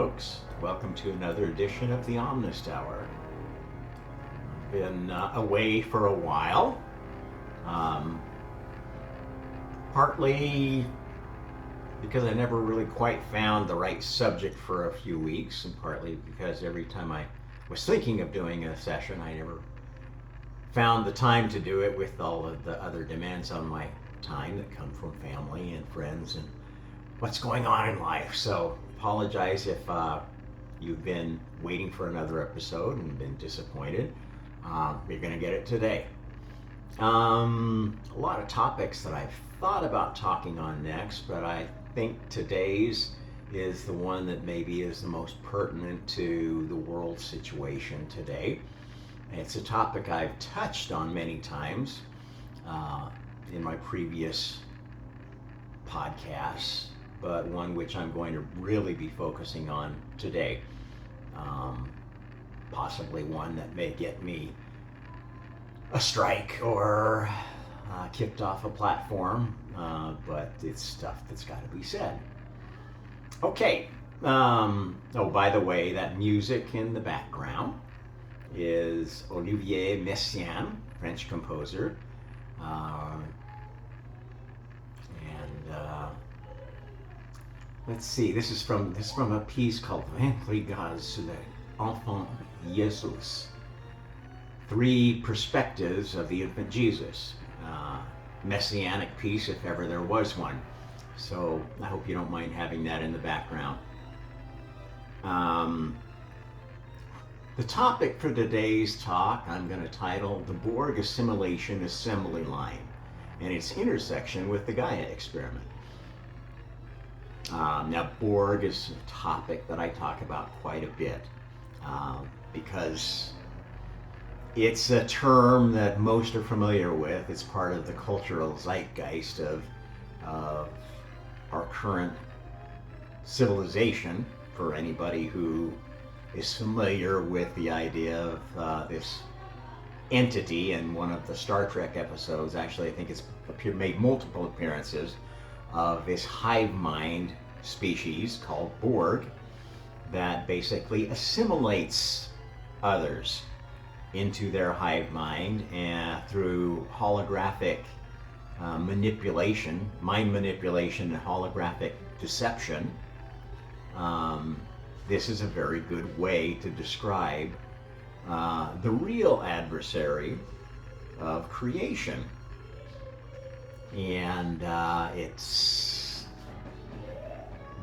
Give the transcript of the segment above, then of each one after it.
folks. Welcome to another edition of the Omnist Hour. Been away for a while, partly because I never really quite found the right subject for a few weeks, and partly because every time I was thinking of doing a session, I never found the time to do it with all of the other demands on my time that come from family and friends and what's going on in life. So apologize if you've been waiting for another episode and been disappointed. You're going to get it today. A lot of topics that I've thought about talking on next, but I think today's is the one that maybe is the most pertinent to the world situation today. It's a topic I've touched on many times in my previous podcasts, but one which I'm going to really be focusing on today. Possibly one that may get me a strike or kicked off a platform, but it's stuff that's got to be said. Okay. Oh, by the way, that music in the background is Olivier Messiaen, French composer. Let's see, this is from a piece called 20 Regards sur l'Enfant Jésus. 3 perspectives of the infant Jesus. Messianic piece, if ever there was one. So I hope you don't mind having that in the background. The topic for today's talk I'm going to title The BORG Assimilation Assembly Line and its intersection with the Gaia experiment. Now, BORG is a topic that I talk about quite a bit because it's a term that most are familiar with. It's part of the cultural zeitgeist of our current civilization. For anybody who is familiar with the idea of this entity in one of the Star Trek episodes, actually I think it's made multiple appearances, of this hive mind species called BORG that basically assimilates others into their hive mind and through holographic manipulation, mind manipulation and holographic deception. This is a very good way to describe the real adversary of creation. And it's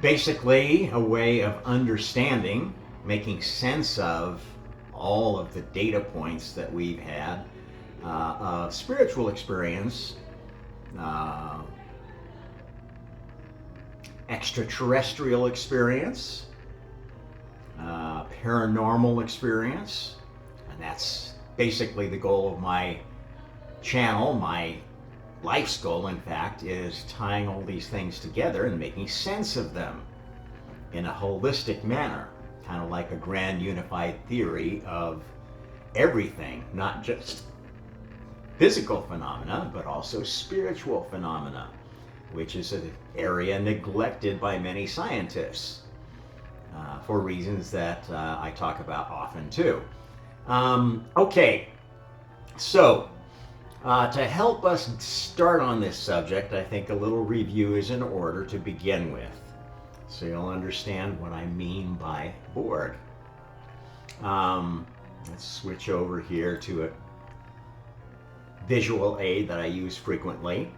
basically a way of understanding, making sense of all of the data points that we've had of spiritual experience, extraterrestrial experience, paranormal experience, and that's basically the goal of my channel. My life's goal, in fact, is tying all these things together and making sense of them in a holistic manner, kind of like a grand unified theory of everything, not just physical phenomena, but also spiritual phenomena, which is an area neglected by many scientists for reasons that I talk about often too. Okay, so to help us start on this subject, I think a little review is in order to begin with, so you'll understand what I mean by BORG. Let's switch over here to a visual aid that I use frequently.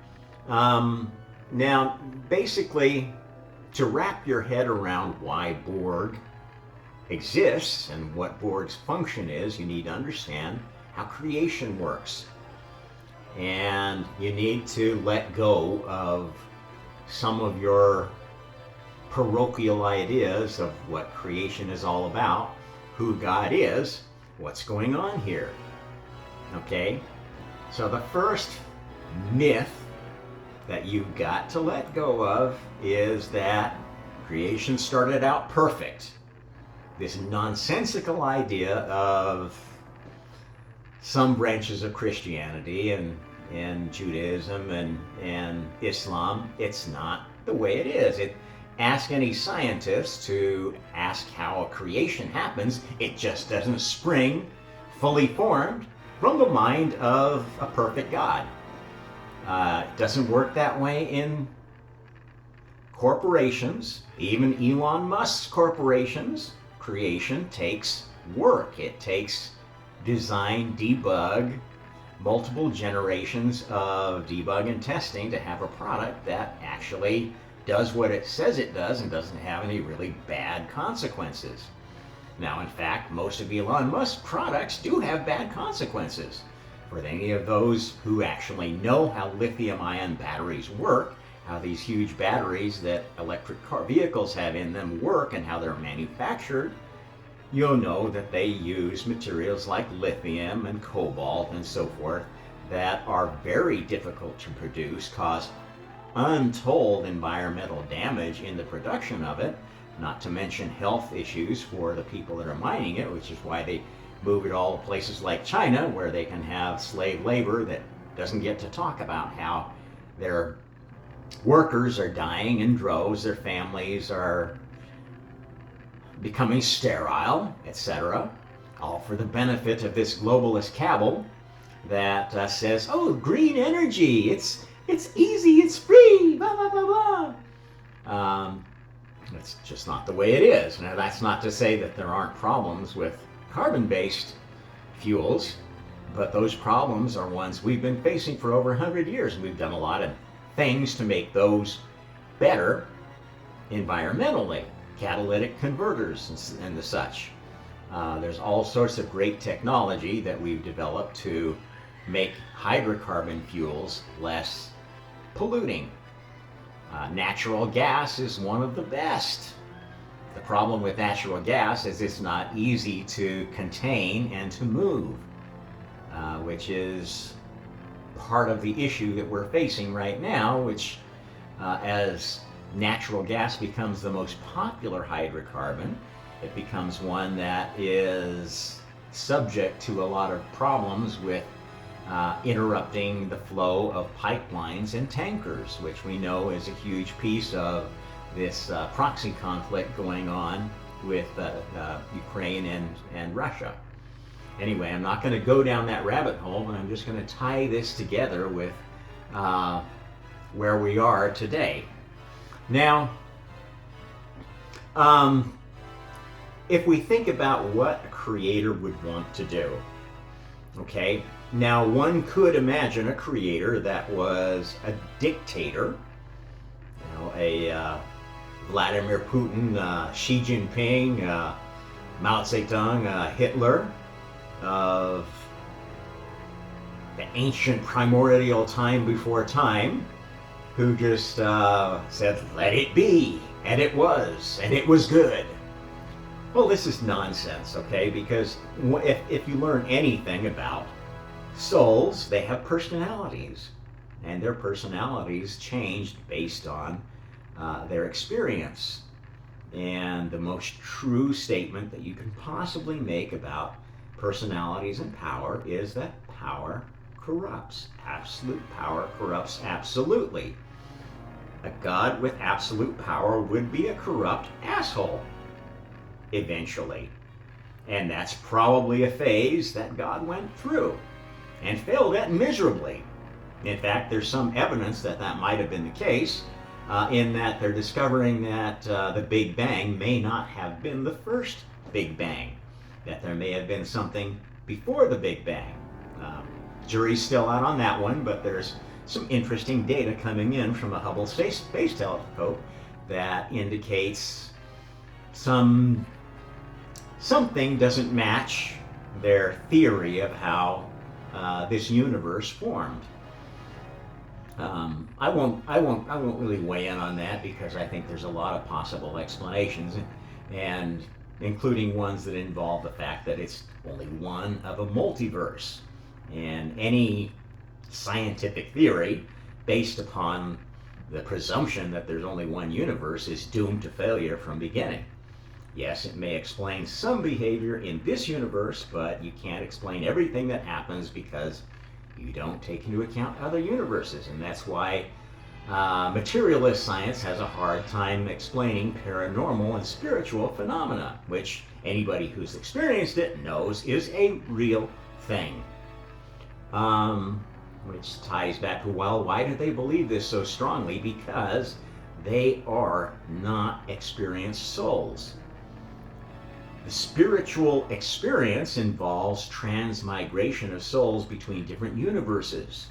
Now, basically, to wrap your head around why BORG exists and what BORG's function is, you need to understand how creation works. And you need to let go of some of your parochial ideas of what creation is all about, who God is, what's going on here. Okay? So the first myth that you've got to let go of is that creation started out perfect. This nonsensical idea of some branches of Christianity and Judaism and Islam, it's not the way it is. ask any scientist to ask how creation happens, it just doesn't spring fully formed from the mind of a perfect God. It doesn't work that way in corporations, even Elon Musk's corporations. Creation takes work. It takes design, debug, multiple generations of debug and testing to have a product that actually does what it says it does and doesn't have any really bad consequences. Now, in fact, most of Elon Musk's products do have bad consequences. For any of those who actually know how lithium-ion batteries work, how these huge batteries that electric car vehicles have in them work and how they're manufactured, you'll know that they use materials like lithium and cobalt and so forth that are very difficult to produce, cause untold environmental damage in the production of it, not to mention health issues for the people that are mining it, which is why they move it all to places like China, where they can have slave labor that doesn't get to talk about how their workers are dying in droves, their families are becoming sterile, etc., all for the benefit of this globalist cabal that says, oh, green energy, it's easy, it's free, blah, blah, blah, blah. That's just not the way it is. Now, that's not to say that there aren't problems with carbon-based fuels, but those problems are ones we've been facing for over 100 years, and we've done a lot of things to make those better environmentally, catalytic converters and the such. There's all sorts of great technology that we've developed to make hydrocarbon fuels less polluting. Natural gas is one of the best. The problem with natural gas is it's not easy to contain and to move, which is part of the issue that we're facing right now, which as natural gas becomes the most popular hydrocarbon, it becomes one that is subject to a lot of problems with interrupting the flow of pipelines and tankers, which we know is a huge piece of this proxy conflict going on with Ukraine and Russia. Anyway, I'm not going to go down that rabbit hole, but I'm just going to tie this together with where we are today. Now, if we think about what a creator would want to do, okay, now one could imagine a creator that was a dictator, you know, a Vladimir Putin, Xi Jinping, Mao Zedong, Hitler, of the ancient primordial time before time, who just said, let it be, and it was good. Well, this is nonsense, okay? Because if you learn anything about souls, they have personalities, and their personalities changed based on their experience. And the most true statement that you can possibly make about personalities and power is that power corrupts. Absolute power corrupts absolutely. A god with absolute power would be a corrupt asshole eventually. And that's probably a phase that God went through and failed at miserably. In fact, there's some evidence that that might have been the case, in that they're discovering that the Big Bang may not have been the first Big Bang, that there may have been something before the Big Bang. Jury's still out on that one, but there's some interesting data coming in from a Hubble Space Telescope that indicates something doesn't match their theory of how this universe formed. I won't really weigh in on that, because I think there's a lot of possible explanations, and including ones that involve the fact that it's only one of a multiverse. And any scientific theory based upon the presumption that there's only one universe is doomed to failure from beginning. Yes, it may explain some behavior in this universe, but you can't explain everything that happens, because you don't take into account other universes. And that's why Materialist science has a hard time explaining paranormal and spiritual phenomena, which anybody who's experienced it knows is a real thing. Which ties back to, well, why do they believe this so strongly? Because they are not experienced souls. The spiritual experience involves transmigration of souls between different universes.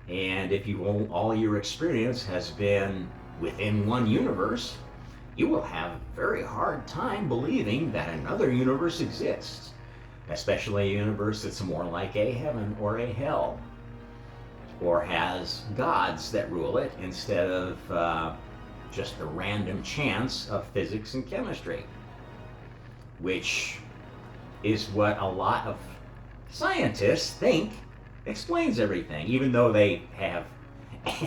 And if all your experience has been within one universe, you will have a very hard time believing that another universe exists, especially a universe that's more like a heaven or a hell, or has gods that rule it instead of just the random chance of physics and chemistry, which is what a lot of scientists think explains everything, even though they have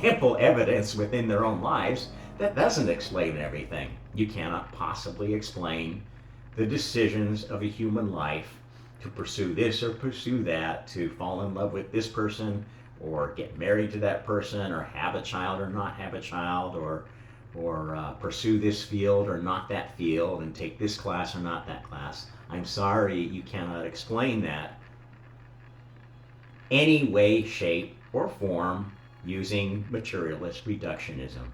ample evidence within their own lives that doesn't explain everything. You cannot possibly explain the decisions of a human life to pursue this or pursue that, to fall in love with this person or get married to that person or have a child or not have a child, or pursue this field or not that field, and take this class or not that class. I'm sorry, you cannot explain that any way, shape, or form using materialist reductionism.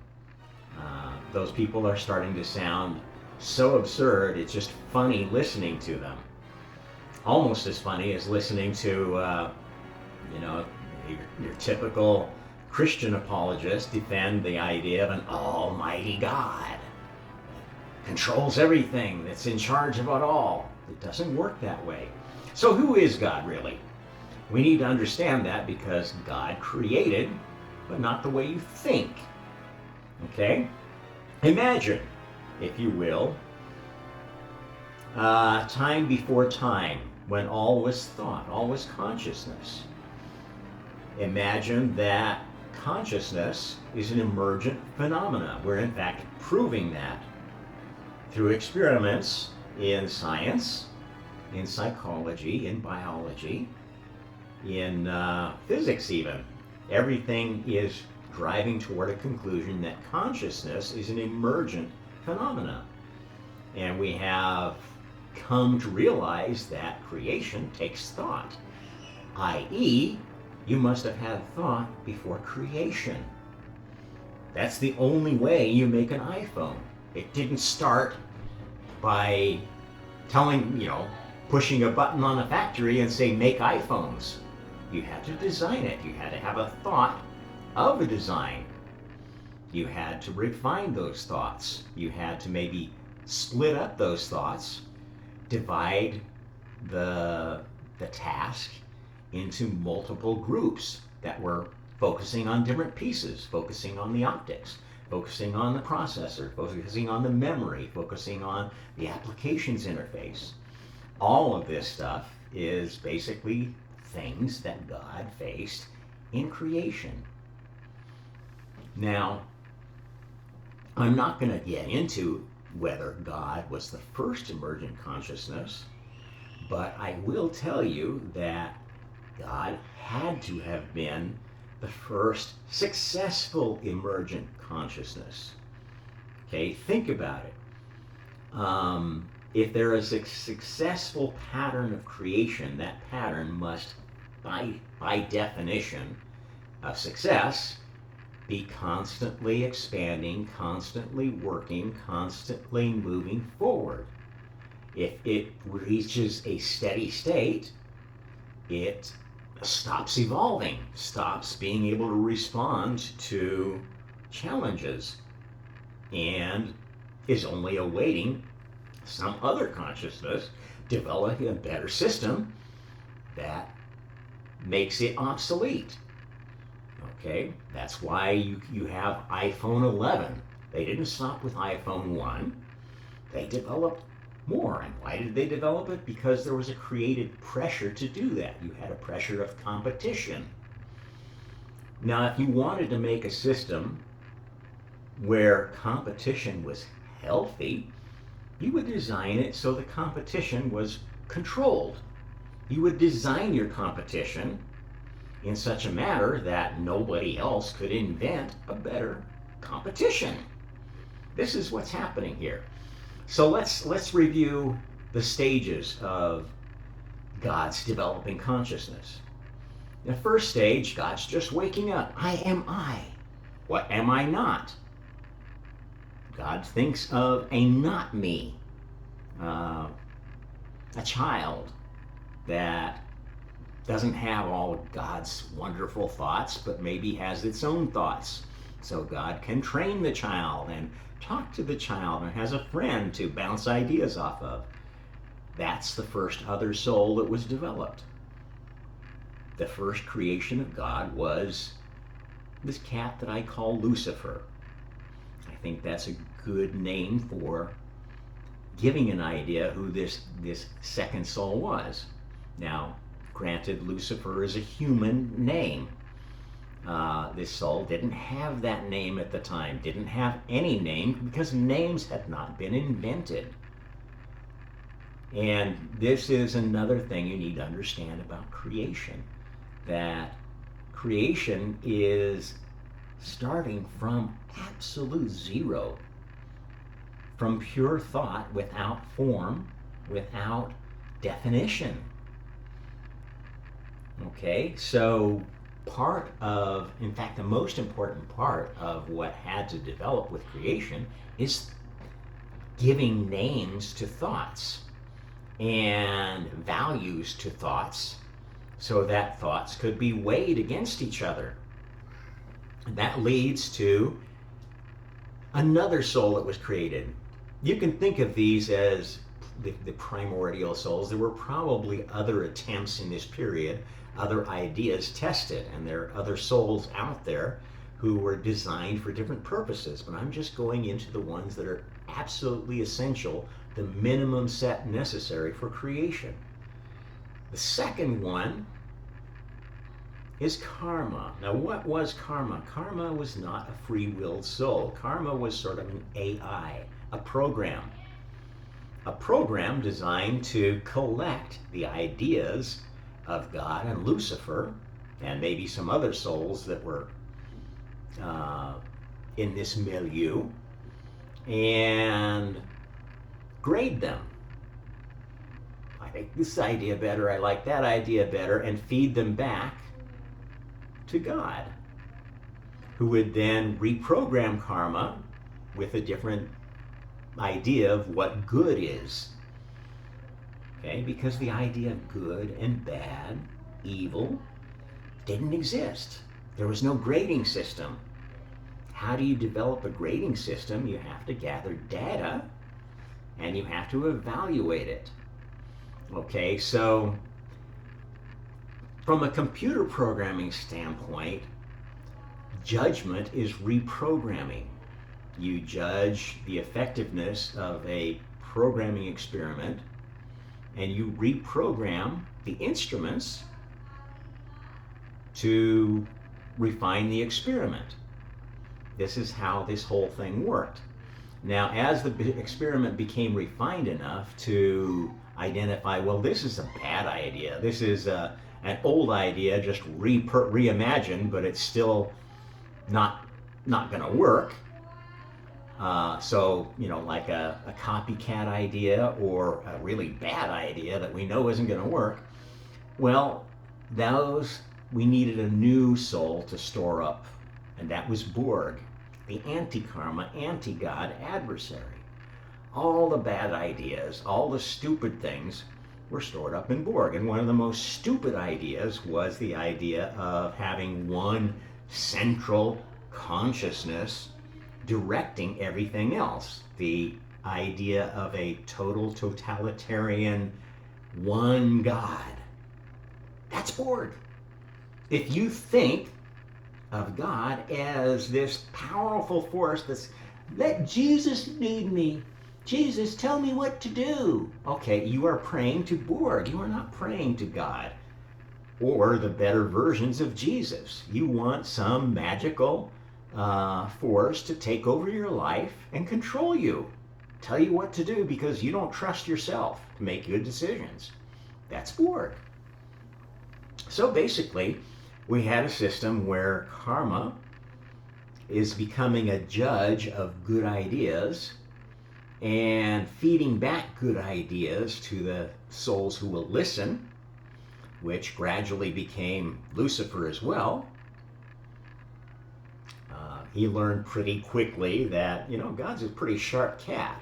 Those people are starting to sound so absurd, it's just funny listening to them. Almost as funny as listening to, your typical Christian apologist defend the idea of an almighty God that controls everything, that's in charge of it all. It doesn't work that way. So who is God really? We need to understand that, because God created, but not the way you think. Okay? Imagine, if you will, time before time, when all was thought, all was consciousness. Imagine that consciousness is an emergent phenomena. We're in fact proving that through experiments in science, in psychology, in biology, in physics even. Everything is driving toward a conclusion that consciousness is an emergent phenomena. And we have come to realize that creation takes thought, i.e., you must have had thought before creation. That's the only way you make an iPhone. It didn't start by pushing a button on a factory and say, make iPhones. You had to design it. You had to have a thought of a design. You had to refine those thoughts. You had to maybe split up those thoughts, divide the task into multiple groups that were focusing on different pieces, focusing on the optics, focusing on the processor, focusing on the memory, focusing on the applications interface. All of this stuff is basically things that God faced in creation. Now, I'm not going to get into whether God was the first emergent consciousness, but I will tell you that God had to have been the first successful emergent consciousness. Okay, think about it. If there is a successful pattern of creation, that pattern must, by definition of success, be constantly expanding, constantly working, constantly moving forward. If it reaches a steady state, it stops evolving, stops being able to respond to challenges, and is only awaiting some other consciousness developing a better system that makes it obsolete. Okay, that's why you have iPhone 11. They didn't stop with iPhone 1. They developed more. And why did they develop it? Because there was a created pressure to do that. You had a pressure of competition. Now, if you wanted to make a system where competition was healthy, you would design it so the competition was controlled. You would design your competition in such a manner that nobody else could invent a better competition. This is what's happening here. So let's review the stages of God's developing consciousness. The first stage, God's just waking up. I am I. What am I not? God thinks of a not me, a child that doesn't have all of God's wonderful thoughts, but maybe has its own thoughts. So God can train the child and talk to the child and has a friend to bounce ideas off of. That's the first other soul that was developed. The first creation of God was this cat that I call Lucifer. I think that's a good name for giving an idea who this second soul was. Now, granted, Lucifer is a human name. This soul didn't have that name at the time, didn't have any name because names had not been invented. And this is another thing you need to understand about creation, that creation is starting from absolute zero, from pure thought, without form, without definition. Okay, so part of, in fact, the most important part of what had to develop with creation is giving names to thoughts and values to thoughts so that thoughts could be weighed against each other. And that leads to another soul that was created. You can think of these as the primordial souls. There were probably other attempts in this period, other ideas tested, and there are other souls out there who were designed for different purposes, but I'm just going into the ones that are absolutely essential, the minimum set necessary for creation. The second one is karma. Now, what was karma? Karma was not a free-willed soul. Karma was sort of an AI, a program designed to collect the ideas of God and Lucifer, and maybe some other souls that were in this milieu, and grade them. I like this idea better, I like that idea better, and feed them back to God, who would then reprogram karma with a different idea of what good is. Okay, because the idea of good and bad, evil, didn't exist. There was no grading system. How do you develop a grading system? You have to gather data and you have to evaluate it. Okay, so from a computer programming standpoint, judgment is reprogramming. You judge the effectiveness of a programming experiment and you reprogram the instruments to refine the experiment. This is how this whole thing worked. Now, as the experiment became refined enough to identify, well, this is a bad idea, this is an old idea, just reimagined, but it's still not going to work. So, you know, like a copycat idea or a really bad idea that we know isn't going to work, well, those we needed a new soul to store up, and that was BORG, the anti-karma, anti-God adversary. All the bad ideas, all the stupid things were stored up in BORG, and one of the most stupid ideas was the idea of having one central consciousness directing everything else. The idea of a total totalitarian one God. That's BORG. If you think of God as this powerful force that's, let Jesus lead me. Jesus, tell me what to do. Okay, you are praying to BORG. You are not praying to God or the better versions of Jesus. You want some magical force to take over your life and control you. Tell you what to do because you don't trust yourself to make good decisions. That's BORG. So basically, we had a system where karma is becoming a judge of good ideas and feeding back good ideas to the souls who will listen, which gradually became Lucifer as well. He learned pretty quickly that, God's a pretty sharp cat.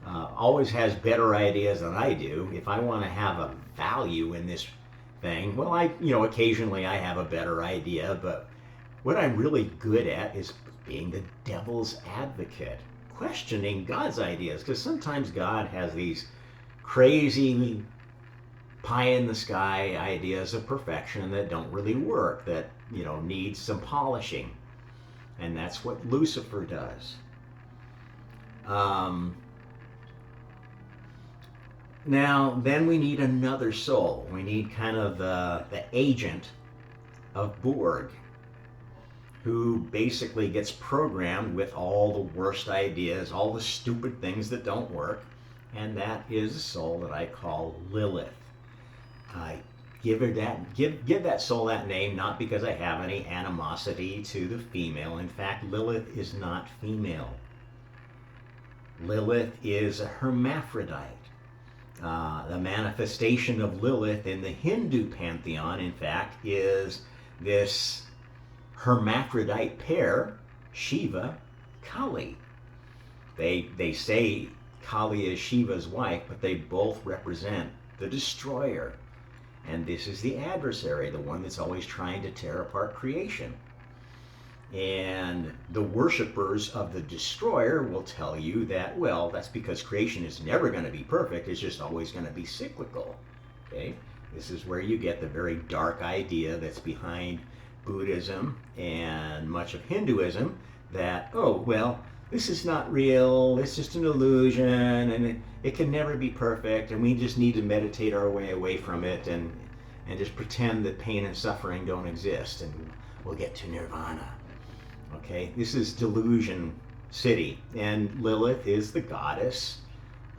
Always has better ideas than I do. If I want to have a value in this thing, well, occasionally I have a better idea, but what I'm really good at is being the devil's advocate, questioning God's ideas, because sometimes God has these crazy pie in the sky ideas of perfection that don't really work, that need some polishing. And that's what Lucifer does. Now, then we need another soul. We need kind of the agent of BORG, who basically gets programmed with all the worst ideas, all the stupid things that don't work, and that is a soul that I call Lilith. I give that soul that name not because I have any animosity to the female. In fact, Lilith is not female. Lilith is a hermaphrodite. The manifestation of Lilith in the Hindu pantheon, in fact, is this hermaphrodite pair, Shiva, Kali. They say Kali is Shiva's wife, but they both represent the destroyer. And this is the adversary, the one that's always trying to tear apart creation. And the worshipers of the destroyer will tell you that, well, that's because creation is never going to be perfect. It's just always going to be cyclical. Okay? This is where you get the very dark idea that's behind Buddhism and much of Hinduism, that, oh, well, this is not real, it's just an illusion, and it can never be perfect, and we just need to meditate our way away from it and just pretend that pain and suffering don't exist, and we'll get to nirvana. Okay, this is delusion city, and Lilith is the goddess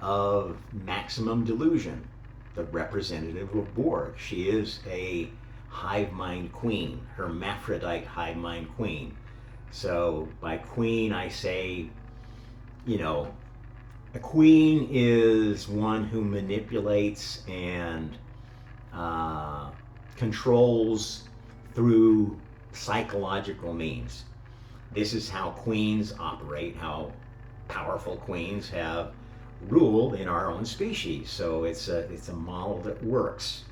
of maximum delusion, the representative of BORG. She is a hive mind queen, hermaphrodite hive mind queen. So by queen, I say, a queen is one who manipulates and controls through psychological means. This is how queens operate, how powerful queens have ruled in our own species. So it's a model that works.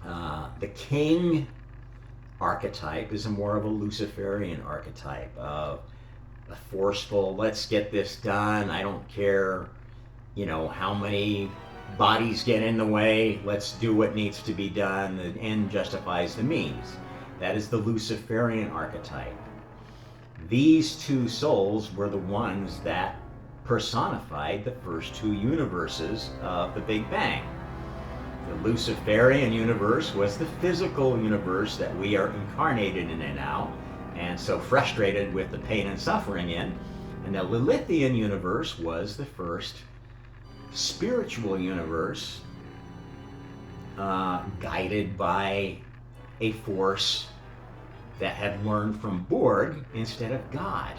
The king archetype is more of a Luciferian archetype of a forceful, let's get this done, I don't care, how many bodies get in the way, let's do what needs to be done, the end justifies the means. That is the Luciferian archetype. These two souls were the ones that personified the first two universes of the Big Bang. The Luciferian universe was the physical universe that we are incarnated in now, and so frustrated with the pain and suffering in. And the Lilithian universe was the first spiritual universe, guided by a force that had learned from BORG instead of God.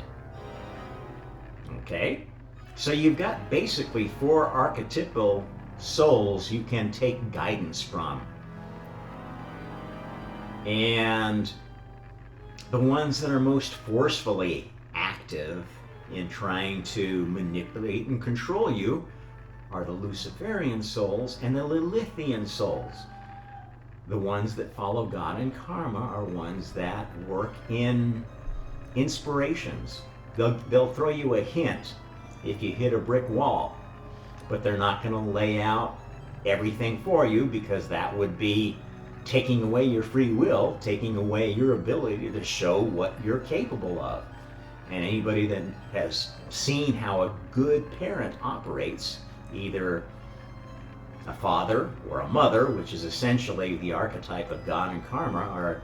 Okay? So you've got basically four archetypal souls you can take guidance from. And the ones that are most forcefully active in trying to manipulate and control you are the Luciferian souls and the Lilithian souls. The ones that follow God and karma are ones that work in inspirations. They'll throw you a hint if you hit a brick wall, but they're not going to lay out everything for you, because that would be taking away your free will, taking away your ability to show what you're capable of. And anybody that has seen how a good parent operates, either a father or a mother, which is essentially the archetype of God and karma, are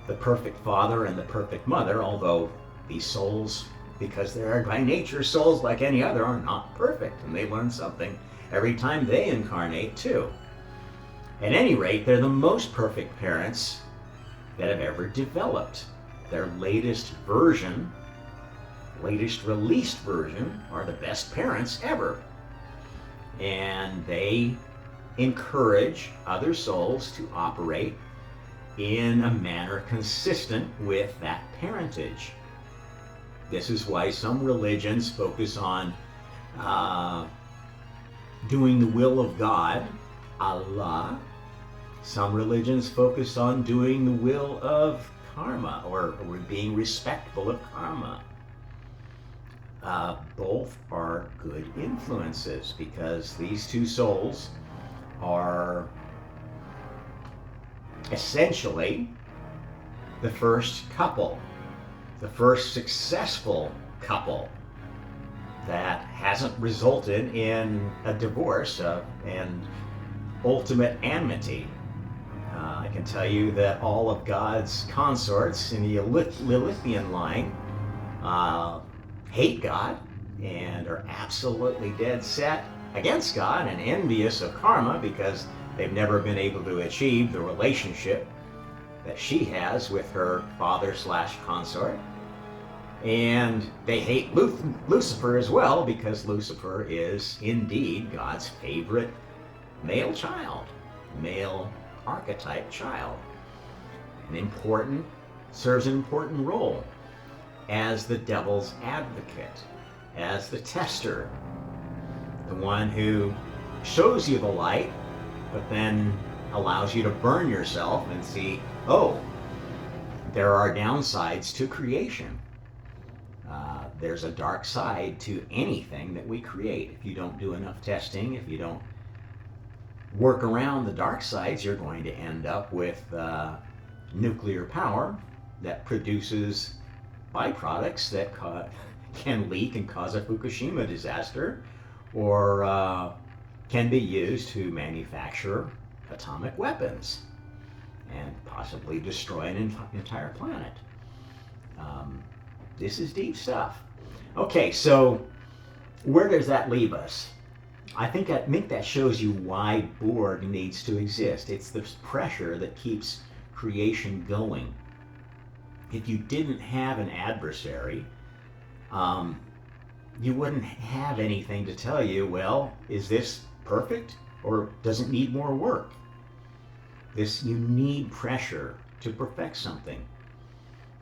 the perfect father and the perfect mother, although these souls, because they are by nature souls like any other, are not perfect, and they learn something every time they incarnate too. At any rate, they're the most perfect parents that have ever developed. Their latest version, latest released version, are the best parents ever. And they encourage other souls to operate in a manner consistent with that parentage. This is why some religions focus on doing the will of God, Allah. Some religions focus on doing the will of karma, or being respectful of karma. Both are good influences, because these two souls are essentially the first couple, the first successful couple that hasn't resulted in a divorce and ultimate enmity. I can tell you that all of God's consorts in the Lilithian line hate God and are absolutely dead set against God and envious of karma, because they've never been able to achieve the relationship that she has with her father/consort. And they hate Lucifer as well, because Lucifer is indeed God's favorite male child, male archetype child. Serves an important role as the devil's advocate, as the tester, the one who shows you the light, but then allows you to burn yourself and see, oh, there are downsides to creation. There's a dark side to anything that we create. If you don't do enough testing, if you don't work around the dark sides, you're going to end up with nuclear power that produces byproducts that can leak and cause a Fukushima disaster, or can be used to manufacture atomic weapons and possibly destroy an entire planet. This is deep stuff. Okay, so where does that leave us? I think that shows you why BORG needs to exist. It's this pressure that keeps creation going. If you didn't have an adversary, you wouldn't have anything to tell you, well, is this perfect or does it need more work? You need pressure to perfect something.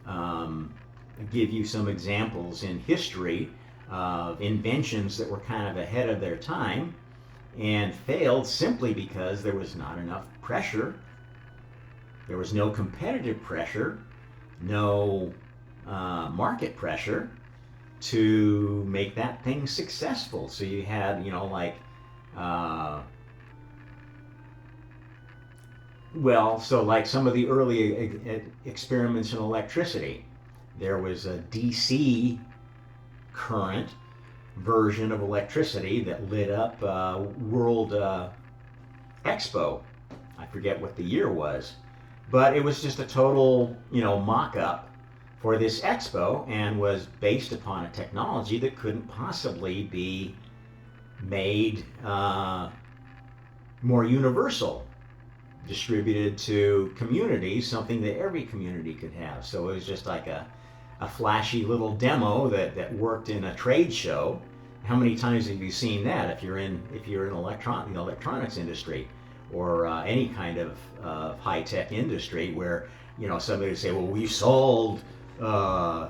I'll give you some examples in history of inventions that were kind of ahead of their time and failed simply because there was not enough pressure. There was no competitive pressure, no market pressure to make that thing successful. So you had, like some of the early experiments in electricity, there was a DC current version of electricity that lit up World Expo. I forget what the year was, but it was just a total, mock-up for this expo, and was based upon a technology that couldn't possibly be made more universal, distributed to communities, something that every community could have. So it was just like a flashy little demo that worked in a trade show. How many times have you seen that if you're in the electronics industry, or any kind of high-tech industry, where somebody would say, well, we solved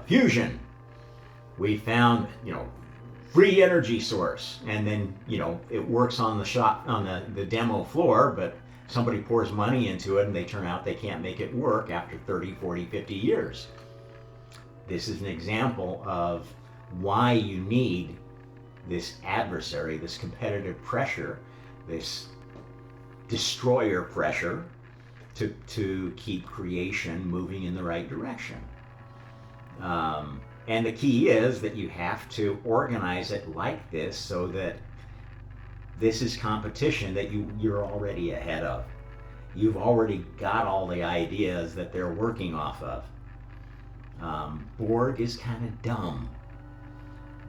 fusion, we found free energy source, and then it works on the demo floor, but somebody pours money into it and they turn out they can't make it work after 30, 40, 50 years. This is an example of why you need this adversary, this competitive pressure, this destroyer pressure to keep creation moving in the right direction. And the key is that you have to organize it like this, so that this is competition that you're already ahead of. You've already got all the ideas that they're working off of. BORG is kind of dumb,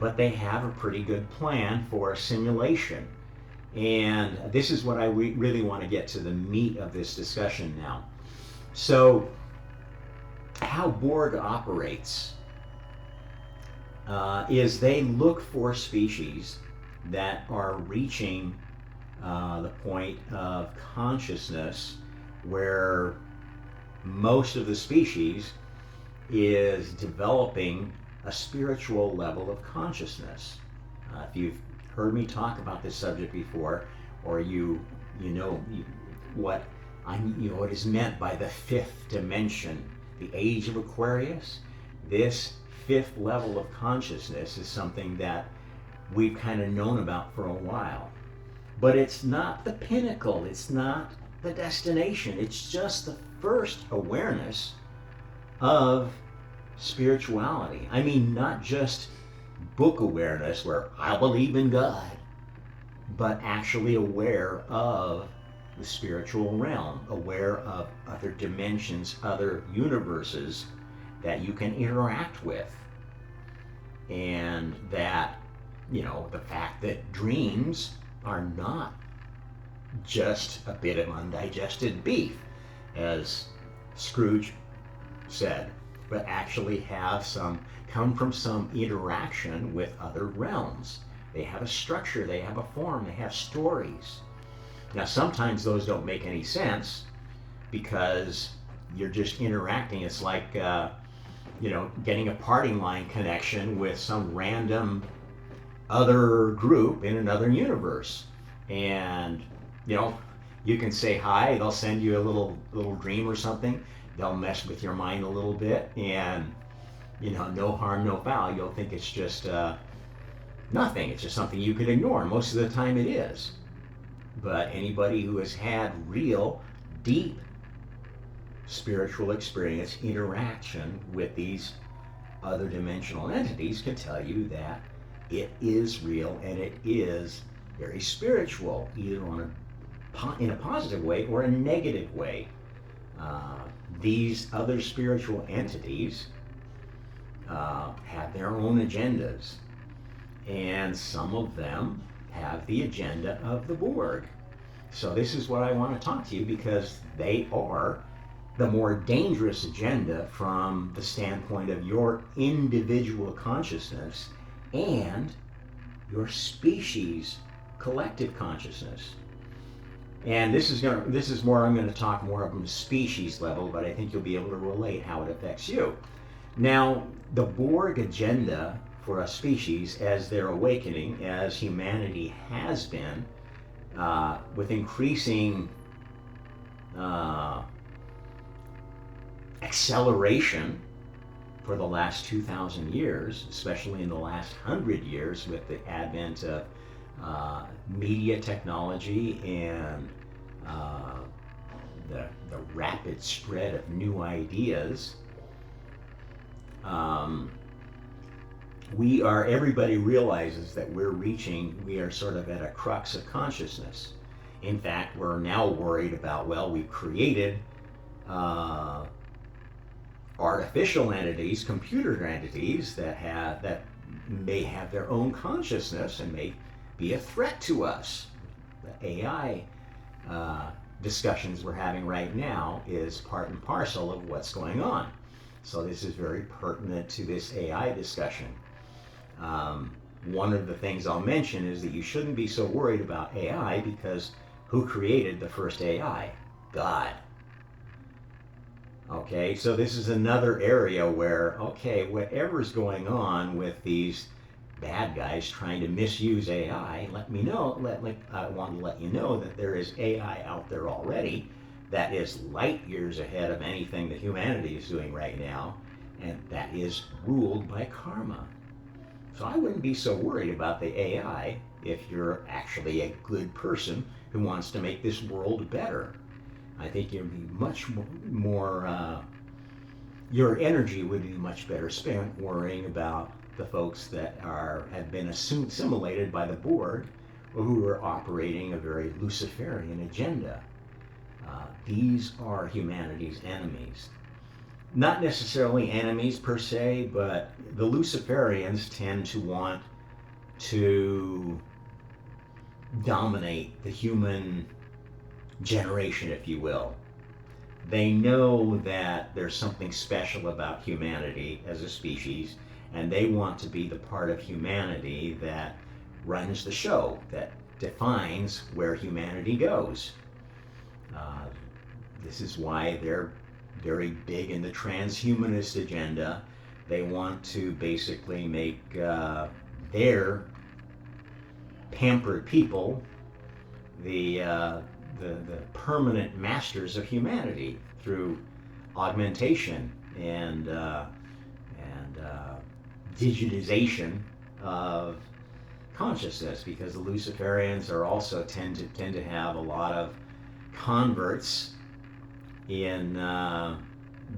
but they have a pretty good plan for assimilation. And this is what I really want to get to the meat of this discussion now. So how BORG operates is they look for species that are reaching the point of consciousness where most of the species is developing a spiritual level of consciousness. If you've heard me talk about this subject before, or you know what what is meant by the fifth dimension, the age of Aquarius, this fifth level of consciousness is something that we've kind of known about for a while. But it's not the pinnacle, it's not the destination, it's just the first awareness of spirituality. I mean, not just book awareness where I believe in God, but actually aware of the spiritual realm, aware of other dimensions, other universes that you can interact with. And that, the fact that dreams are not just a bit of undigested beef, as Scrooge said, but actually come from some interaction with other realms. They have a structure, they have a form, they have stories. Now, sometimes those don't make any sense because you're just interacting. It's like, getting a party line connection with some random other group in another universe. And, you can say hi, they'll send you a little dream or something. They'll mess with your mind a little bit, and, no harm, no foul. You'll think it's just nothing. It's just something you can ignore. Most of the time it is. But anybody who has had real, deep spiritual experience, interaction with these other dimensional entities can tell you that it is real and it is very spiritual, either in a positive way or a negative way. These other spiritual entities have their own agendas, and some of them have the agenda of the BORG. So this is what I want to talk to you, because they are the more dangerous agenda from the standpoint of your individual consciousness and your species collective consciousness. And this is more, I'm going to talk more of a species level, but I think you'll be able to relate how it affects you. Now, the BORG agenda for a species, as they're awakening, as humanity has been, with increasing acceleration for the last 2,000 years, especially in the last 100 years with the advent of media technology and the rapid spread of new ideas. Everybody realizes that we are sort of at a crux of consciousness. In fact, we're now worried about, we've created artificial entities, computer entities that may have their own consciousness and may be a threat to us. The AI discussions we're having right now is part and parcel of what's going on. So this is very pertinent to this AI discussion. One of the things I'll mention is that you shouldn't be so worried about AI, because who created the first AI? God. Okay, so this is another area where, whatever's going on with these bad guys trying to misuse AI, let me know. I want to let you know that there is AI out there already that is light years ahead of anything that humanity is doing right now, and that is ruled by karma. So I wouldn't be so worried about the AI if you're actually a good person who wants to make this world better. I think you'd be much more, your energy would be much better spent worrying about the folks that have been assimilated by the BORG, or who are operating a very Luciferian agenda. These are humanity's enemies. Not necessarily enemies per se, but the Luciferians tend to want to dominate the human generation, if you will. They know that there's something special about humanity as a species, and they want to be the part of humanity that runs the show, that defines where humanity goes. Uh, this is why they're very big in the transhumanist agenda. They want to basically make their pampered people the, uh, the permanent masters of humanity through augmentation and digitization of consciousness, because the Luciferians are also tend to have a lot of converts in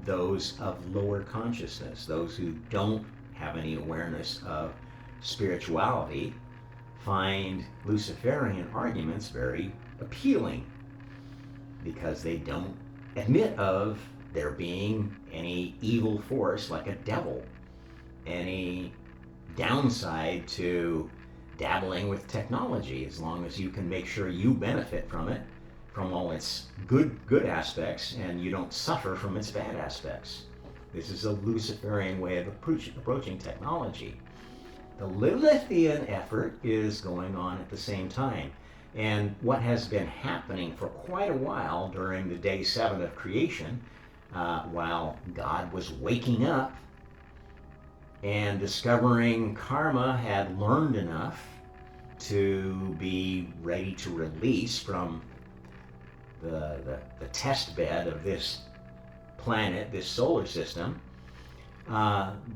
those of lower consciousness, those who don't have any awareness of spirituality, find Luciferian arguments very appealing because they don't admit of there being any evil force like a devil, any downside to dabbling with technology, as long as you can make sure you benefit from it, from all its good aspects, and you don't suffer from its bad aspects. This is a Luciferian way of approaching technology. The Lilithian effort is going on at the same time. And what has been happening for quite a while during the day 7 of creation, while God was waking up and discovering karma had learned enough to be ready to release from the test bed of this planet, this solar system,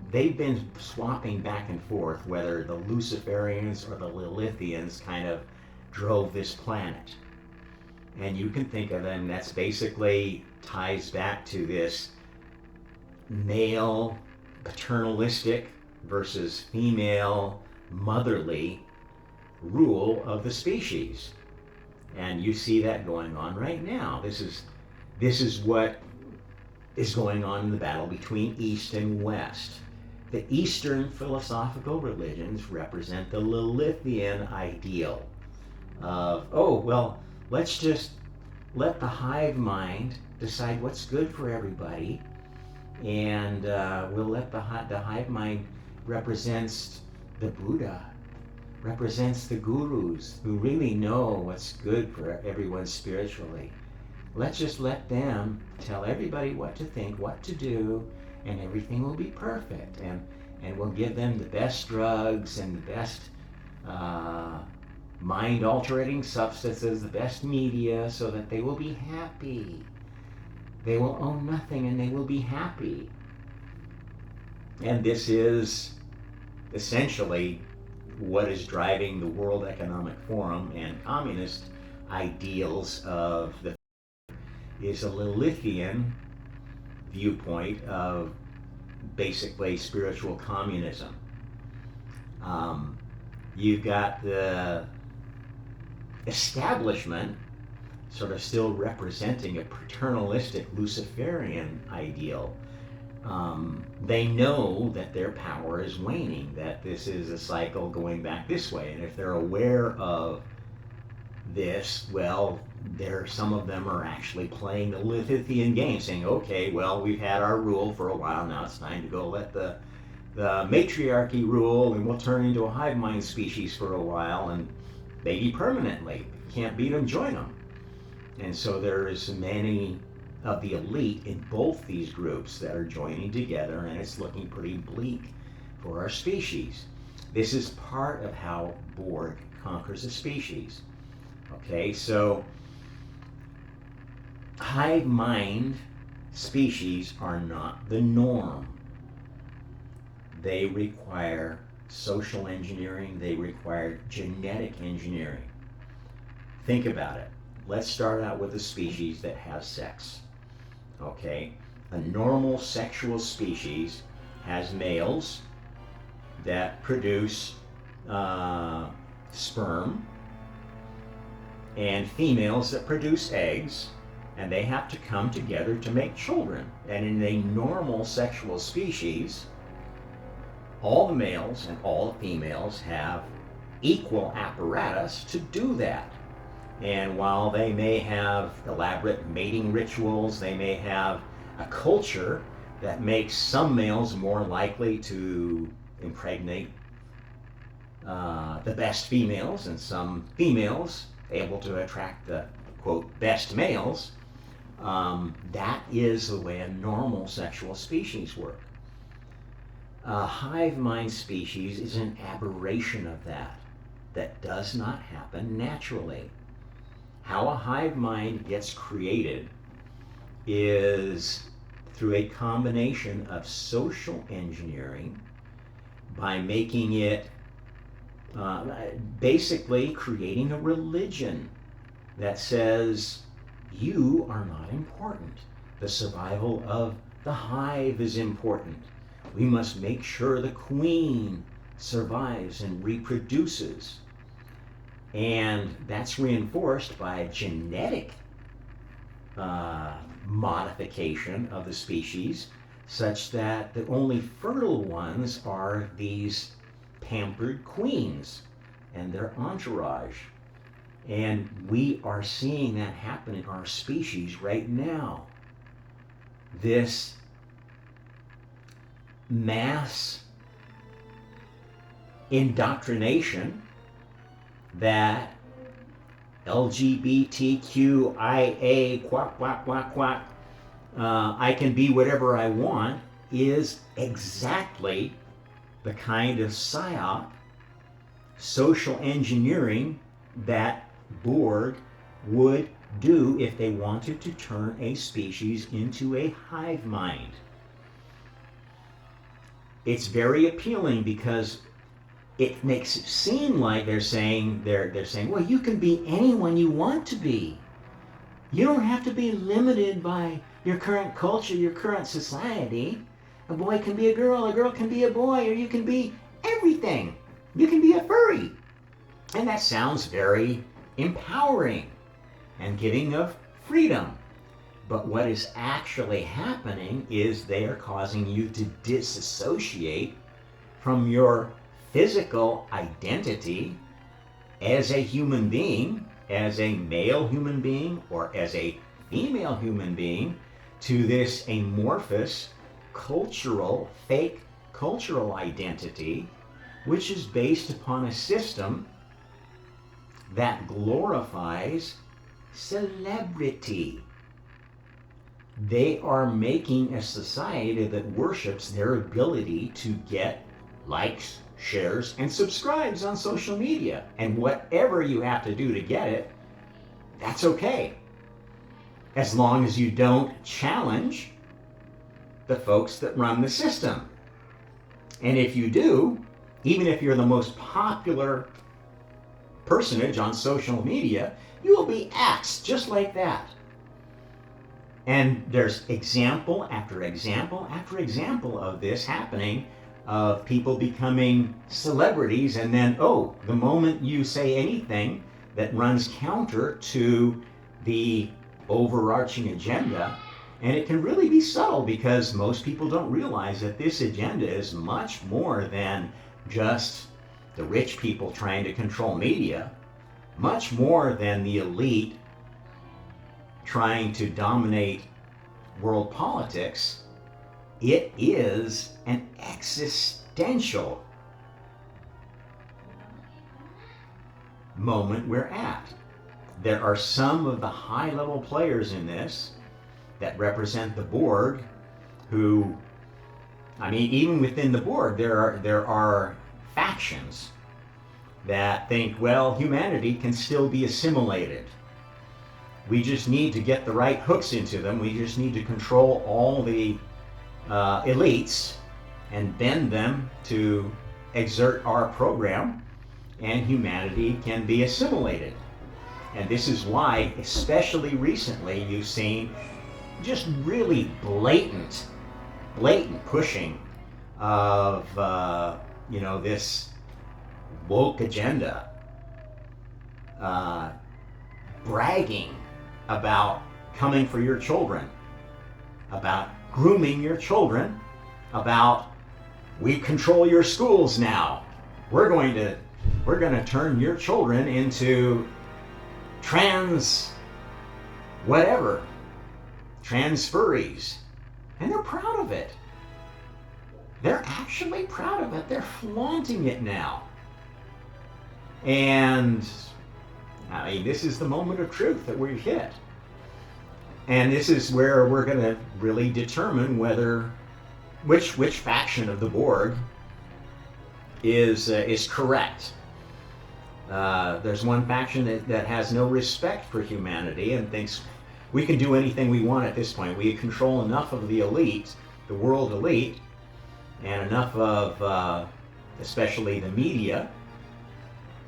they've been swapping back and forth whether the Luciferians or the Lilithians kind of drove this planet. And you can think of them, that's basically ties back to this male paternalistic versus female motherly rule of the species. And you see that going on right now. This is what is going on in the battle between East and West. The Eastern philosophical religions represent the Lilithian ideal of, oh, well, let's just let the hive mind decide what's good for everybody, and we'll let the hive mind represents the Buddha, represents the gurus who really know what's good for everyone spiritually. Let's just let them tell everybody what to think, what to do, and everything will be perfect. And we'll give them the best drugs and the best mind-altering substances, the best media, so that they will be happy. They will own nothing and they will be happy. And this is essentially what is driving the World Economic Forum and communist ideals of the is a Lilithian viewpoint of basically spiritual communism. You've got the establishment sort of still representing a paternalistic Luciferian ideal. They know that their power is waning, that this is a cycle going back this way, and if they're aware of this, well, some of them are actually playing the Lilithian game, saying, okay, well, we've had our rule for a while, now it's time to go let the matriarchy rule, and we'll turn into a hive mind species for a while, and maybe permanently. Can't beat them, join them. And so there is many of the elite in both these groups that are joining together, and it's looking pretty bleak for our species. This is part of how BORG conquers a species. Okay, so hive mind species are not the norm. They require social engineering, they require genetic engineering. Think about it. Let's start out with a species that has sex. Okay, a normal sexual species has males that produce sperm and females that produce eggs, and they have to come together to make children. And in a normal sexual species, all the males and all the females have equal apparatus to do that. And while they may have elaborate mating rituals, they may have a culture that makes some males more likely to impregnate the best females, and some females able to attract the quote best males. That is the way a normal sexual species work. A hive mind species is an aberration of that. That does not happen naturally. How a hive mind gets created is through a combination of social engineering, by making it basically creating a religion that says you are not important. The survival of the hive is important. We must make sure the queen survives and reproduces. And that's reinforced by genetic modification of the species, such that the only fertile ones are these pampered queens and their entourage. And we are seeing that happen in our species right now. This mass indoctrination that LGBTQIA, quack, quack, quack, quack, I can be whatever I want, is exactly the kind of psyop, social engineering, that BORG would do if they wanted to turn a species into a hive mind. It's very appealing because it makes it seem like they're saying, well, you can be anyone you want to be. You don't have to be limited by your current culture, your current society. A boy can be a girl can be a boy, or you can be everything. You can be a furry. And that sounds very empowering and giving of freedom. But what is actually happening is they are causing you to disassociate from your physical identity as a human being, as a male human being or as a female human being, to this amorphous cultural, fake cultural identity, which is based upon a system that glorifies celebrity. They are making a society that worships their ability to get likes, shares, and subscribes on social media. And whatever you have to do to get it, that's okay. As long as you don't challenge the folks that run the system. And if you do, even if you're the most popular personage on social media, you will be axed just like that. And there's example after example after example of this happening, of people becoming celebrities, and then, the moment you say anything that runs counter to the overarching agenda, and it can really be subtle because most people don't realize that this agenda is much more than just the rich people trying to control media, much more than the elite trying to dominate world politics. It is an existential moment we're at. There are some of the high-level players in this that represent the BORG who, even within the BORG, there are factions that think, well, humanity can still be assimilated. We just need to get the right hooks into them. We just need to control all the elites and bend them to exert our program, and humanity can be assimilated. And this is why, especially recently, you've seen just really blatant pushing of this woke agenda, bragging about coming for your children, about grooming your children, about we control your schools now. We're going to turn your children into trans whatever, transferees, and they're proud of it. They're actually proud of it. They're flaunting it now. And I mean, this is the moment of truth that we've hit. And this is where we're going to really determine which faction of the Borg is correct. There's one faction that has no respect for humanity and thinks we can do anything we want at this point. We control enough of the elite, the world elite, and enough of especially the media,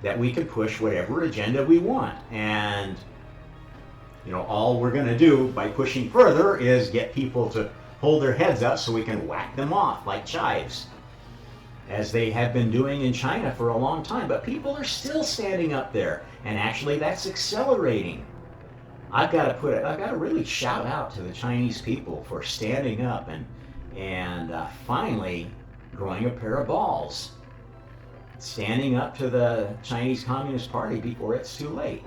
that we can push whatever agenda we want. And all we're going to do by pushing further is get people to hold their heads up so we can whack them off like chives, as they have been doing in China for a long time. But people are still standing up there, and actually that's accelerating. I've got to really shout out to the Chinese people for standing up and finally growing a pair of balls, standing up to the Chinese Communist Party before it's too late.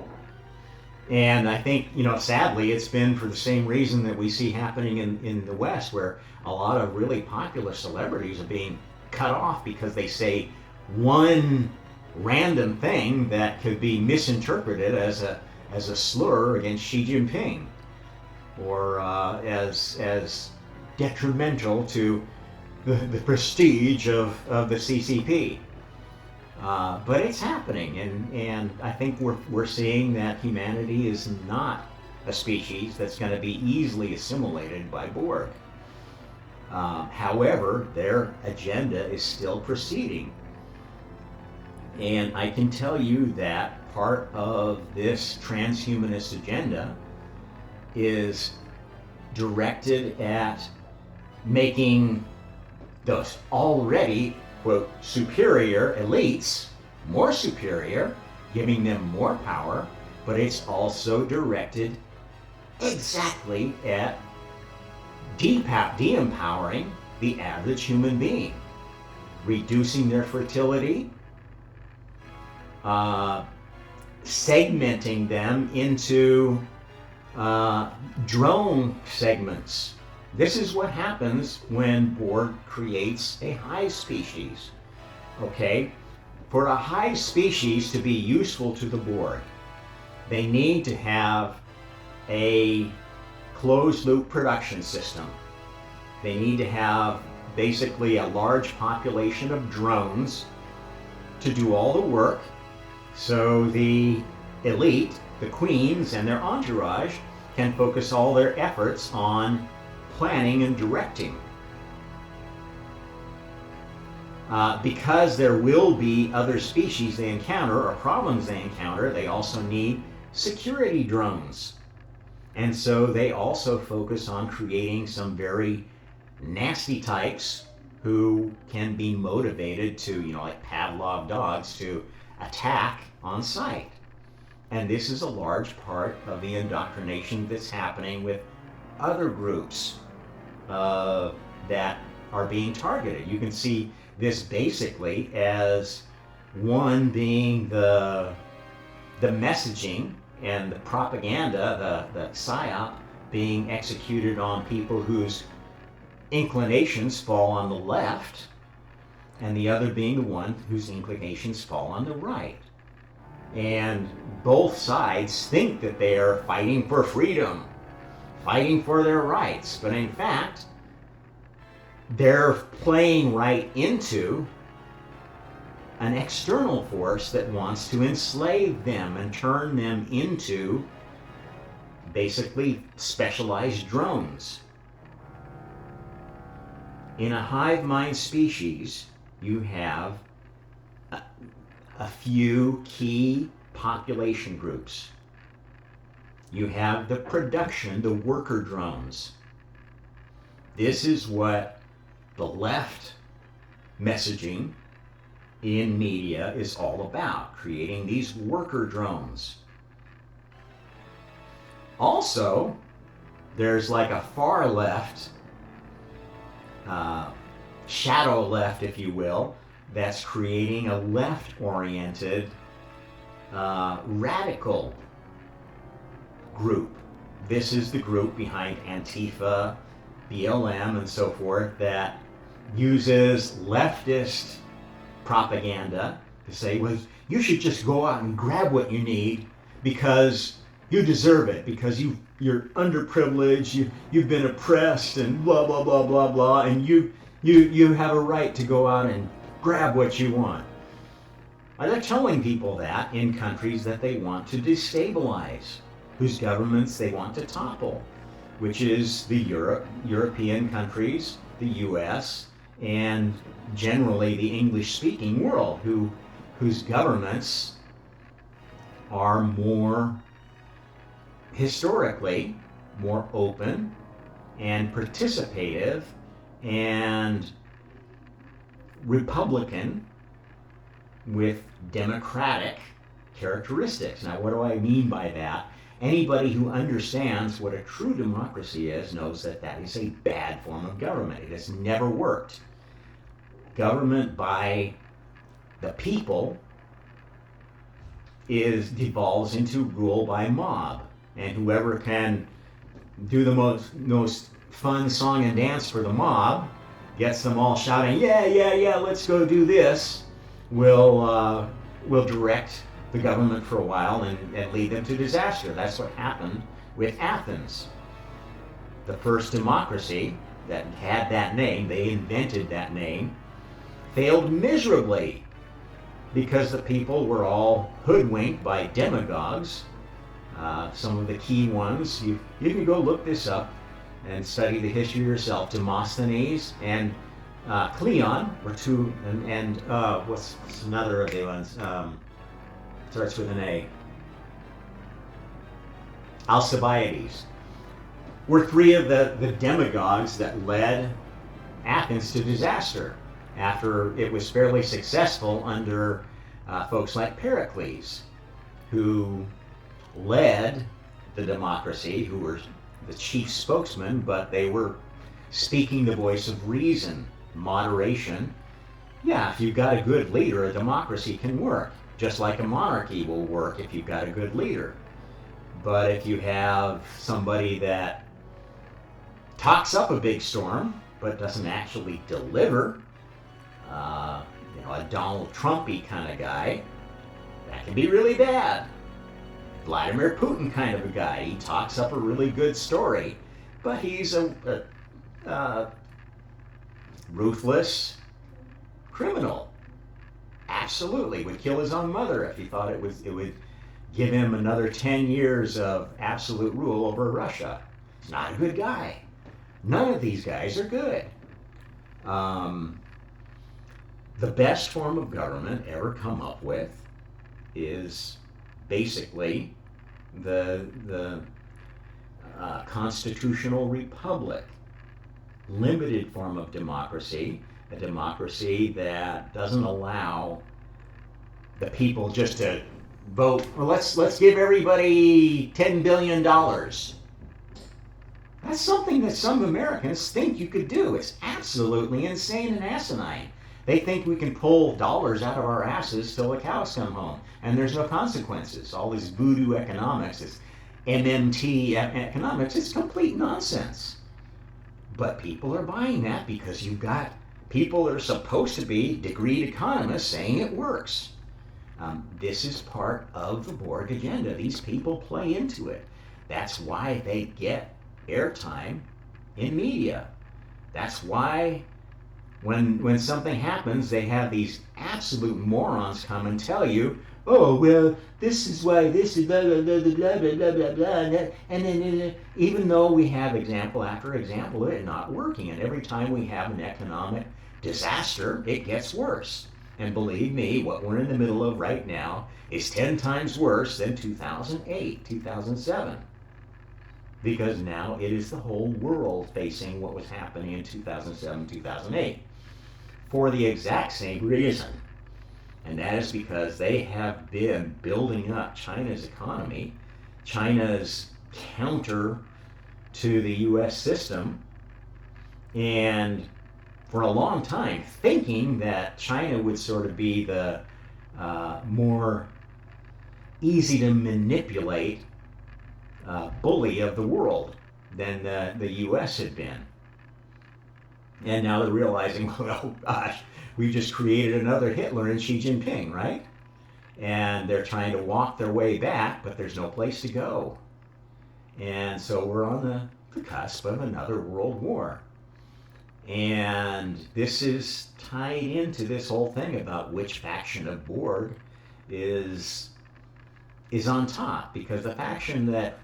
And I think, sadly, it's been for the same reason that we see happening in the West, where a lot of really popular celebrities are being cut off because they say one random thing that could be misinterpreted as a slur against Xi Jinping, or as detrimental to the prestige of the CCP. But it's happening, and I think we're seeing that humanity is not a species that's going to be easily assimilated by Borg. However, their agenda is still proceeding. And I can tell you that part of this transhumanist agenda is directed at making those already, quote, superior elites more superior, giving them more power, but it's also directed exactly at de-empowering the average human being, reducing their fertility, segmenting them into drone segments. This is what happens when Borg creates a hive species. Okay? For a hive species to be useful to the Borg, they need to have a closed-loop production system. They need to have basically a large population of drones to do all the work, so the elite, the queens and their entourage, can focus all their efforts on planning and directing. Because there will be other species they encounter or problems they encounter, they also need security drones. And so they also focus on creating some very nasty types who can be motivated to, like Pavlov dogs, to attack on sight. And this is a large part of the indoctrination that's happening with other groups that are being targeted. You can see this basically as one being the messaging and the propaganda, the psyop, being executed on people whose inclinations fall on the left, and the other being the one whose inclinations fall on the right. And both sides think that they are fighting for freedom, fighting for their rights, but in fact, they're playing right into an external force that wants to enslave them and turn them into basically specialized drones. In a hive mind species, you have a few key population groups. You have the production, the worker drones. This is what the left messaging in media is all about, creating these worker drones. Also, there's like a far left, shadow left, if you will, that's creating a left-oriented, radical group. This is the group behind Antifa, BLM, and so forth that uses leftist propaganda to say, well, you should just go out and grab what you need because you deserve it, because you're underprivileged, you've been oppressed, and blah, blah, blah, blah, blah, and you have a right to go out and grab what you want. They're telling people that in countries that they want to destabilize, whose governments they want to topple, which is the European countries, the US, and generally the English-speaking world, whose governments are more, historically, more open and participative and Republican with democratic characteristics. Now, what do I mean by that? Anybody who understands what a true democracy is knows that that is a bad form of government. It has never worked. Government by the people devolves into rule by mob, and whoever can do the most fun song and dance for the mob, gets them all shouting, yeah, yeah, yeah, let's go do this, will direct the government for a while and lead them to disaster. That's what happened with Athens. The first democracy that had that name, they invented that name, failed miserably because the people were all hoodwinked by demagogues. Some of the key ones, you can go look this up and study the history yourself. Demosthenes and Cleon were two, and what's another of the ones? Starts with an A. Alcibiades were three of the demagogues that led Athens to disaster after it was fairly successful under folks like Pericles, who led the democracy, who were the chief spokesman, but they were speaking the voice of reason, moderation. Yeah, if you've got a good leader, a democracy can work, just like a monarchy will work if you've got a good leader. But if you have somebody that talks up a big storm, but doesn't actually deliver, a Donald Trump-y kind of guy, that can be really bad. Vladimir Putin kind of a guy. He talks up a really good story, but he's a ruthless criminal. Absolutely would kill his own mother if he thought it would give him another 10 years of absolute rule over Russia. He's not a good guy. None of these guys are good. The best form of government ever come up with is basically the constitutional republic, limited form of democracy, a democracy that doesn't allow the people just to vote. Well, let's give everybody $10 billion. That's something that some Americans think you could do. It's absolutely insane and asinine. They think we can pull dollars out of our asses till the cows come home, and there's no consequences. All this voodoo economics, this MMT economics, it's complete nonsense. But people are buying that because you've got people that are supposed to be degreed economists saying it works. This is part of the BORG agenda. These people play into it. That's why they get airtime in media. That's why when something happens, they have these absolute morons come and tell you, oh, well, this is why this is blah, blah, blah, blah, blah, blah, blah, blah. And then even though we have example after example of it not working, and every time we have an economic disaster, it gets worse. And believe me, what we're in the middle of right now is 10 times worse than 2008, 2007. Because now it is the whole world facing what was happening in 2007, 2008. For the exact same reason. And that is because they have been building up China's economy, China's counter to the US system, and for a long time thinking that China would sort of be the more easy to manipulate bully of the world than the US had been. And now they're realizing, oh gosh, we just created another Hitler and Xi Jinping, right? And they're trying to walk their way back, but there's no place to go. And so we're on the cusp of another world war. And this is tied into this whole thing about which faction of BORG is on top, because the faction that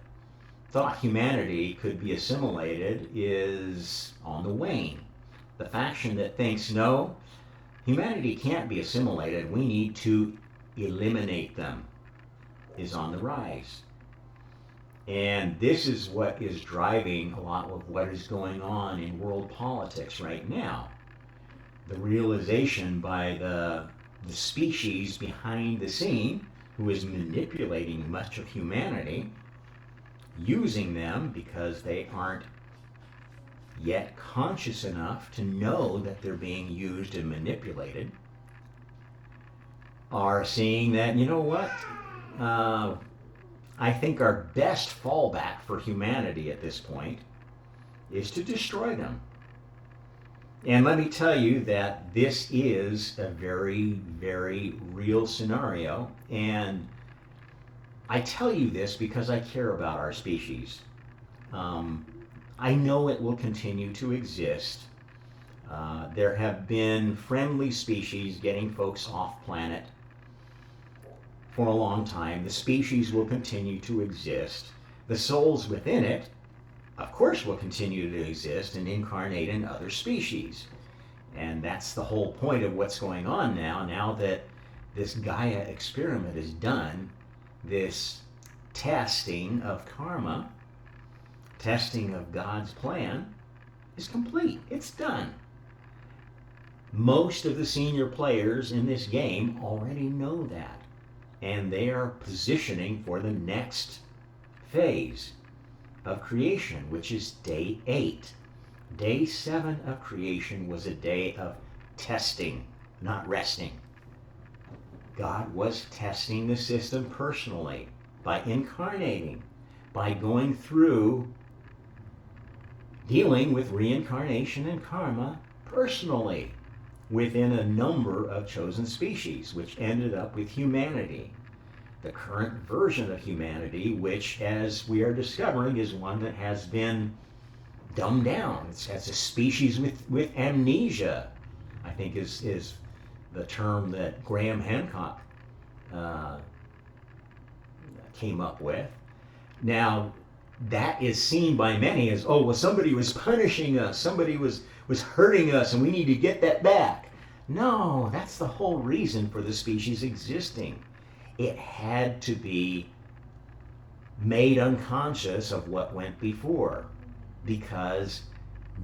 thought humanity could be assimilated is on the wane. The faction that thinks, no, humanity can't be assimilated, we need to eliminate them, is on the rise. And this is what is driving a lot of what is going on in world politics right now. The realization by the species behind the scene who is manipulating much of humanity, using them because they aren't yet conscious enough to know that they're being used and manipulated, are seeing that, you know what, I think our best fallback for humanity at this point is to destroy them. And let me tell you that this is a very, very real scenario. And I tell you this because I care about our species. I know it will continue to exist. There have been friendly species getting folks off planet for a long time. The species will continue to exist. The souls within it, of course, will continue to exist and incarnate in other species. And that's the whole point of what's going on now that this Gaia experiment is done, this testing of karma, testing of God's plan is complete. It's done. Most of the senior players in this game already know that. And they are positioning for the next phase of creation, which is day 8. Day 7 of creation was a day of testing, not resting. God was testing the system personally by incarnating, by going through dealing with reincarnation and karma personally within a number of chosen species, which ended up with humanity. The current version of humanity, which, as we are discovering, is one that has been dumbed down. It's a species with amnesia, I think is the term that Graham Hancock came up with. Now, that is seen by many as, oh, well, somebody was punishing us, somebody was hurting us, and we need to get that back. No, that's the whole reason for the species existing. It had to be made unconscious of what went before, because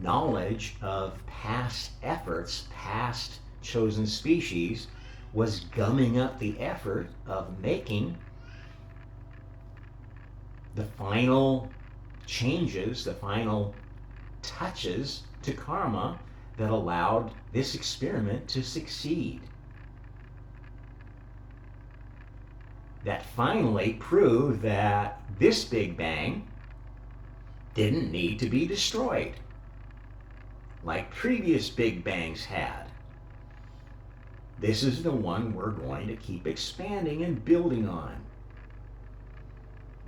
knowledge of past efforts, past chosen species, was gumming up the effort of making the final changes, the final touches to karma that allowed this experiment to succeed. That finally proved that this Big Bang didn't need to be destroyed like previous Big Bangs had. This is the one we're going to keep expanding and building on.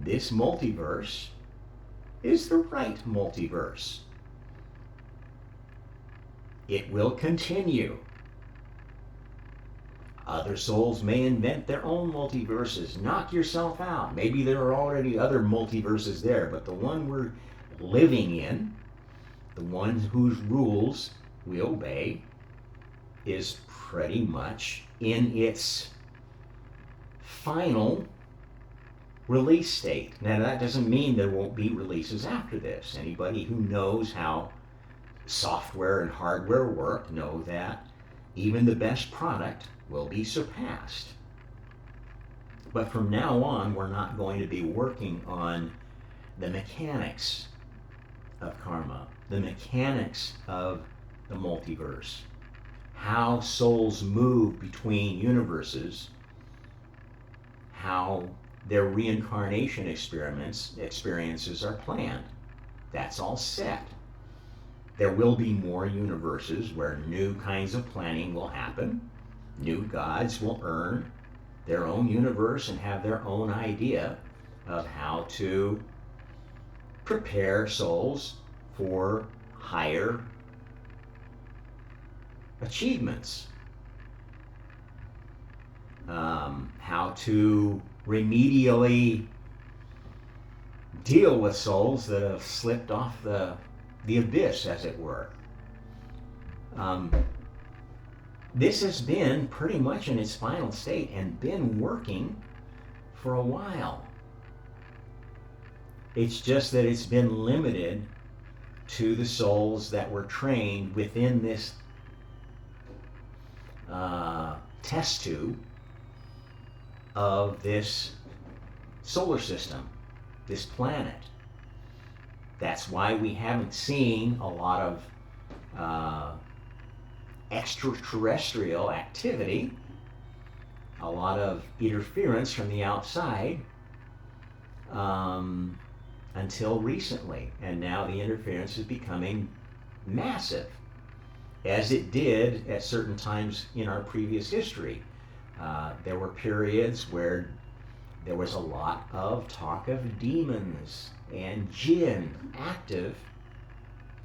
This multiverse is the right multiverse. It will continue. Other souls may invent their own multiverses. Knock yourself out. Maybe there are already other multiverses there, but the one we're living in, the one whose rules we obey, is pretty much in its final release state. Now, that doesn't mean there won't be releases after this. Anybody who knows how software and hardware work know that even the best product will be surpassed. But from now on, we're not going to be working on the mechanics of karma, the mechanics of the multiverse, how souls move between universes, how their reincarnation experiences are planned. That's all set. There will be more universes where new kinds of planning will happen. New gods will earn their own universe and have their own idea of how to prepare souls for higher achievements. How to remedially deal with souls that have slipped off the abyss, as it were. This has been pretty much in its final state and been working for a while. It's just that it's been limited to the souls that were trained within this test tube of this solar system, this planet. That's why we haven't seen a lot of extraterrestrial activity, a lot of interference from the outside until recently. And now the interference is becoming massive, as it did at certain times in our previous history. There were periods where there was a lot of talk of demons and jinn active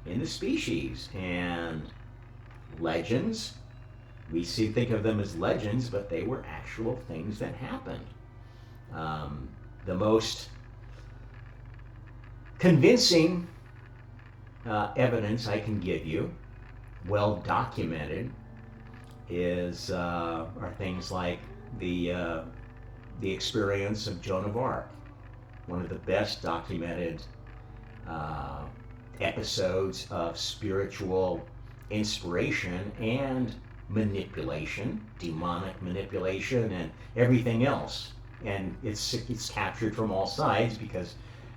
in the species, and legends. We think of them as legends, but they were actual things that happened. The most convincing evidence I can give you, well documented, are things like the experience of Joan of Arc, one of the best documented episodes of spiritual inspiration and manipulation, demonic manipulation, and everything else. And it's captured from all sides because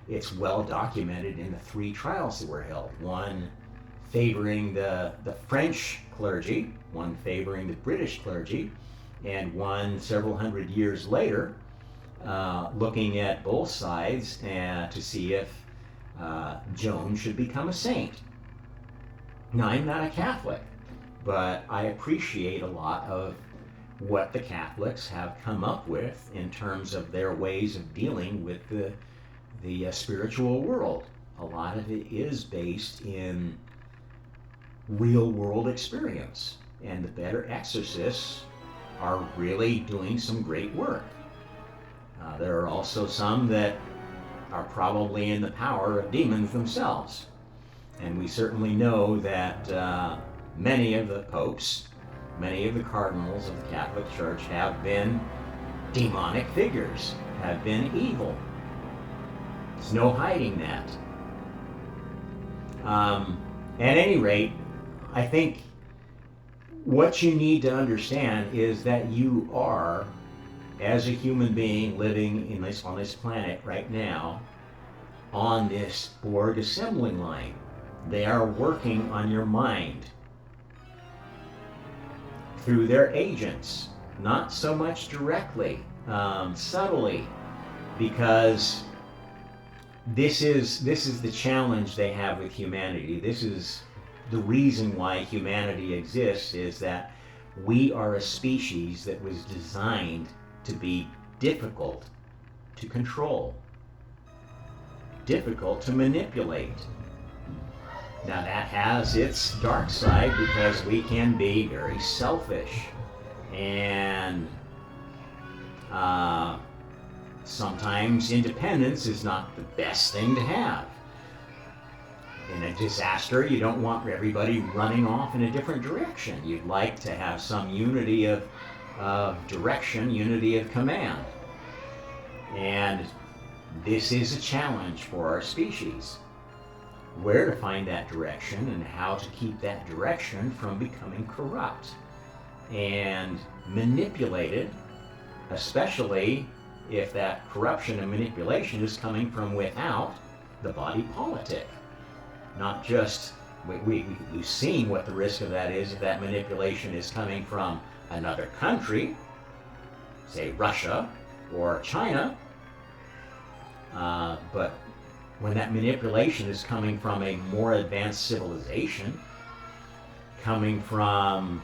it's well documented in the 3 trials that were held. One favoring the French clergy, one favoring the British clergy, and one several hundred years later looking at both sides to see if Joan should become a saint. Now, I'm not a Catholic, but I appreciate a lot of what the Catholics have come up with in terms of their ways of dealing with the spiritual world. A lot of it is based in real world experience, and the better exorcists are really doing some great work. There are also some that are probably in the power of demons themselves. And we certainly know that many of the popes, many of the cardinals of the Catholic Church have been demonic figures, have been evil. There's no hiding that. At any rate, I think what you need to understand is that you are, as a human being living on this planet right now, on this BORG assembling line. They are working on your mind through their agents, not so much directly, subtly, because this is the challenge they have with humanity. This is the reason why humanity exists, is that we are a species that was designed to be difficult to control, difficult to manipulate. Now that has its dark side because we can be very selfish, and sometimes independence is not the best thing to have. In a disaster, you don't want everybody running off in a different direction. You'd like to have some unity of direction, unity of command. And this is a challenge for our species. Where to find that direction and how to keep that direction from becoming corrupt and manipulated, especially if that corruption and manipulation is coming from without the body politic. Not just, we've seen what the risk of that is if that manipulation is coming from another country, say Russia or China, But when that manipulation is coming from a more advanced civilization, coming from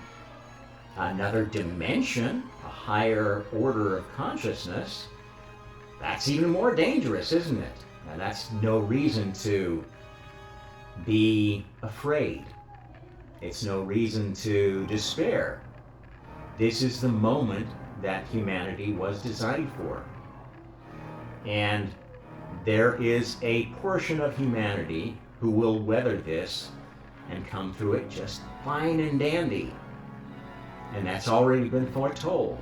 another dimension, a higher order of consciousness, that's even more dangerous, isn't it? And that's no reason to be afraid. It's no reason to despair. This is the moment that humanity was designed for. And there is a portion of humanity who will weather this and come through it just fine and dandy. And that's already been foretold.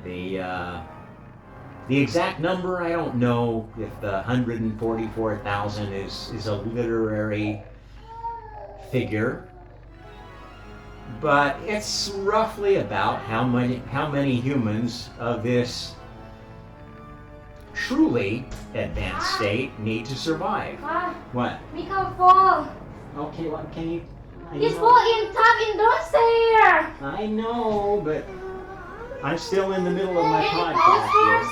The exact number, I don't know if the 144,000 is a literary figure, but it's roughly about how many humans of this truly advanced state need to survive. What? We can fall. Okay, what can you? It's fall in top in those there. I know, but I'm still in the middle of my podcast here.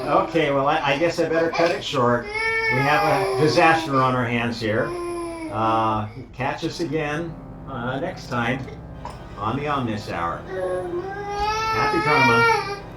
Okay, well, I guess I better cut it short. We have a disaster on our hands here. Catch us again next time on the Omnis Hour. Happy Karma.